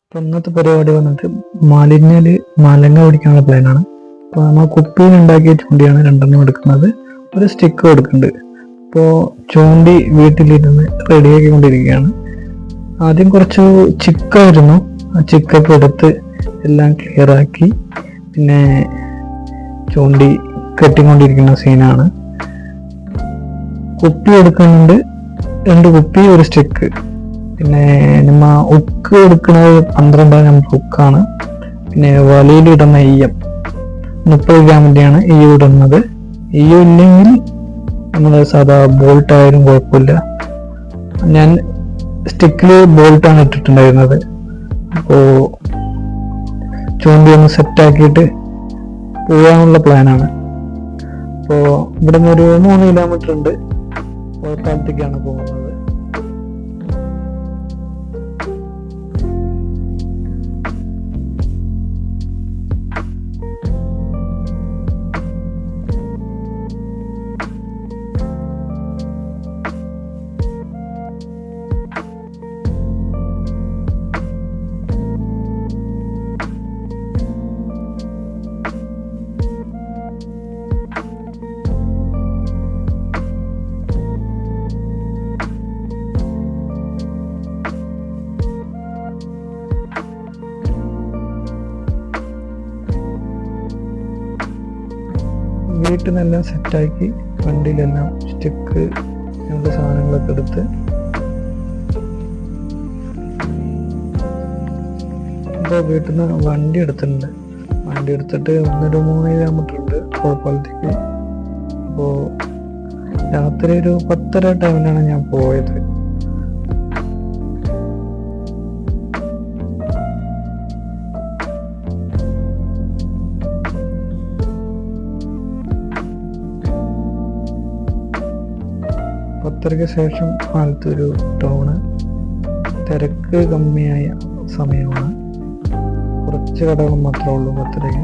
അപ്പോൾ ഇന്നത്തെ പരിപാടി വന്നിട്ട് മാലങ്ങ പിടിക്കാനുള്ള പ്ലാനാണ്. അപ്പോൾ നമ്മൾ കുപ്പിയിൽ ഉണ്ടാക്കിയ ചൂണ്ടിയാണ് രണ്ടെണ്ണം എടുക്കുന്നത്, ഒരു സ്റ്റിക്ക് എടുക്കുന്നുണ്ട്. അപ്പോൾ ചൂണ്ടി വീട്ടിലിരുന്ന് റെഡിയാക്കി കൊണ്ടിരിക്കുകയാണ്. ആദ്യം കുറച്ച് ചിക്കായിരുന്നു, ആ ചിക്കൊക്കെ എടുത്ത് എല്ലാം ക്ലിയർ ആക്കി പിന്നെ ചൂണ്ടി കെട്ടിക്കൊണ്ടിരിക്കുന്ന സീനാണ്. കുപ്പി എടുക്കുന്നുണ്ട്, 2 കുപ്പി ഒരു സ്റ്റിക്ക്. പിന്നെ നമ്മ ഉക്ക് എടുക്കുന്നത് 12 നമ്പർ ഉക്കാണ്. പിന്നെ വലയിലിടുന്ന ഈയം 30 ഗ്രാമിൻ്റെയാണ് ഈയം ഇടുന്നത്. ഈയം ഇല്ലെങ്കിൽ നമ്മൾ സാധാ ബോൾട്ട് ആയാലും കുഴപ്പമില്ല. ഞാൻ സ്റ്റിക്കിൽ ബോൾട്ടാണ് ഇട്ടിട്ടുണ്ടായിരുന്നത്. അപ്പോൾ ചൂണ്ടി ഒന്ന് സെറ്റാക്കിയിട്ട് പോകാനുള്ള പ്ലാനാണ്. അപ്പോൾ ഇവിടെ നിന്ന് ഒരു 3 കിലോമീറ്റർ ഉണ്ട്, കോഴപ്പാലത്തേക്കാണ് പോകുന്നത്. വീട്ടിൽ നിന്നെല്ലാം സെറ്റാക്കി വണ്ടിയിലെല്ലാം സ്റ്റിക്ക് ഞങ്ങളുടെ സാധനങ്ങളൊക്കെ എടുത്ത് ഇപ്പോൾ വീട്ടിൽ നിന്ന് വണ്ടി എടുത്തിട്ടുണ്ട്. വണ്ടി എടുത്തിട്ട് 3 കിലോമീറ്റർ ഉണ്ട് കോഴപ്പാലത്തേക്ക്. അപ്പോൾ രാത്രി ഒരു 10:30 ടൈമിലാണ് ഞാൻ പോയത്. പത്തരയ്ക്ക് ശേഷം ആലത്തൂർ ടൗണ് തിരക്ക് കമ്മിയായ സമയമാണ്. കുറച്ച് കടകൾ മാത്രമേ ഉള്ളൂ 10:30.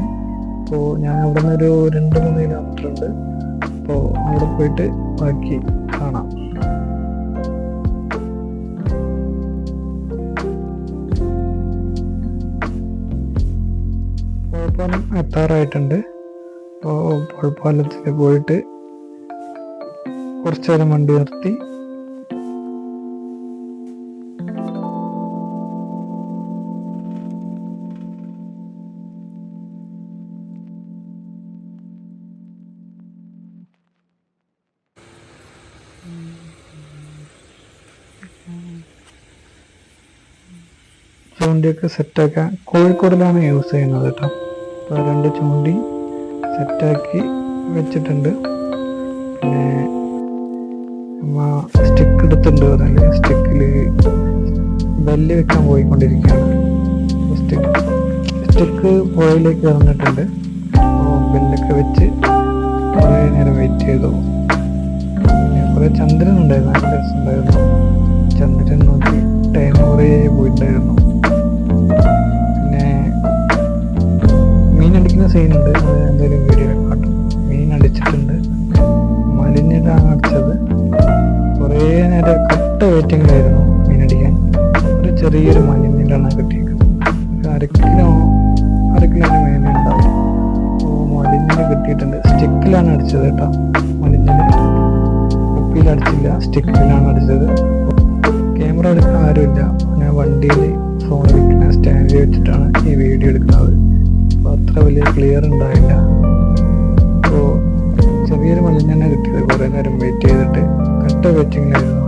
അപ്പോൾ ഞാൻ അവിടെ നിന്ന് ഒരു 2-3 കിലോമീറ്റർ ഉണ്ട്. അപ്പോൾ അവിടെ പോയിട്ട് ബാക്കി കാണാം. കോഴപ്പാലം എത്താറായിട്ടുണ്ട്. അപ്പോൾ കോഴപ്പാലത്തിൽ പോയിട്ട് കുറച്ചു നേരം വണ്ടി നിർത്തി ചൂണ്ടിയൊക്കെ സെറ്റാക്കാൻ കോഴിക്കോടിലാണ് യൂസ് ചെയ്യുന്നത് കേട്ടോ. അപ്പോൾ 2 ചൂണ്ടി സെറ്റാക്കി വെച്ചിട്ടുണ്ട്. പിന്നെ സ്റ്റിക്ക് എടുത്തിട്ടുണ്ട്, അതല്ലേ സ്റ്റിക്കിൽ ബെല്ല് വെക്കാൻ പോയിക്കൊണ്ടിരിക്കുകയാണ്. സ്റ്റിക്ക് പുഴയിലേക്ക് ഇറങ്ങിയിട്ടുണ്ട്. അപ്പോൾ ബെല്ലൊക്കെ വെച്ച് കുറേ നേരം വെയിറ്റ് ചെയ്തു. കുറേ ചന്ദ്രൻ ഉണ്ടായിരുന്നു, നല്ല രസമുണ്ടായിരുന്നു. ചന്ദ്രൻ നോക്കി ടൈം കുറേ പോയിട്ടുണ്ടായിരുന്നു. പിന്നെ മീനടിക്കുന്ന സീനുണ്ട്, അത് എന്തായാലും വീഡിയോ കാട്ടും. മീൻ അടിച്ചിട്ടുണ്ട്, മലിഞ്ഞിട്ടാണ് അടിച്ചത്. കുറേ നേരം കട്ട വെയിറ്റിങ്ങിലായിരുന്നു മീനടിക്കാൻ. ഒരു ചെറിയൊരു മലിഞ്ഞിട്ടാണ് കിട്ടിയിരിക്കുന്നത്. ഒരു അര കിലോന് മേലെ ഉണ്ടാവും. അപ്പോൾ മലിഞ്ഞിൽ കിട്ടിയിട്ടുണ്ട്. സ്റ്റിക്കിലാണ് അടിച്ചത് കേട്ടോ. മലിഞ്ഞിൽ കുപ്പിയിൽ അടിച്ചില്ല, സ്റ്റിക്കിലാണ് അടിച്ചത്. ക്യാമറ എടുക്കാൻ ആരുമില്ല, ഞാൻ വണ്ടിയിൽ ഫോൺ വെക്കുന്ന സ്റ്റാൻഡിൽ വെച്ചിട്ടാണ് ഈ വീഡിയോ എടുക്കുന്നത്. അപ്പോൾ അത്ര വലിയ ക്ലിയർ ഉണ്ടായില്ല. അപ്പോൾ ചെറിയൊരു മലിഞ്ഞെണ്ണ കിട്ടിയത്. കുറേ നേരം വെയിറ്റ് ചെയ്തിട്ട് കട്ട വെയിറ്റിങ്ങിലായിരുന്നു.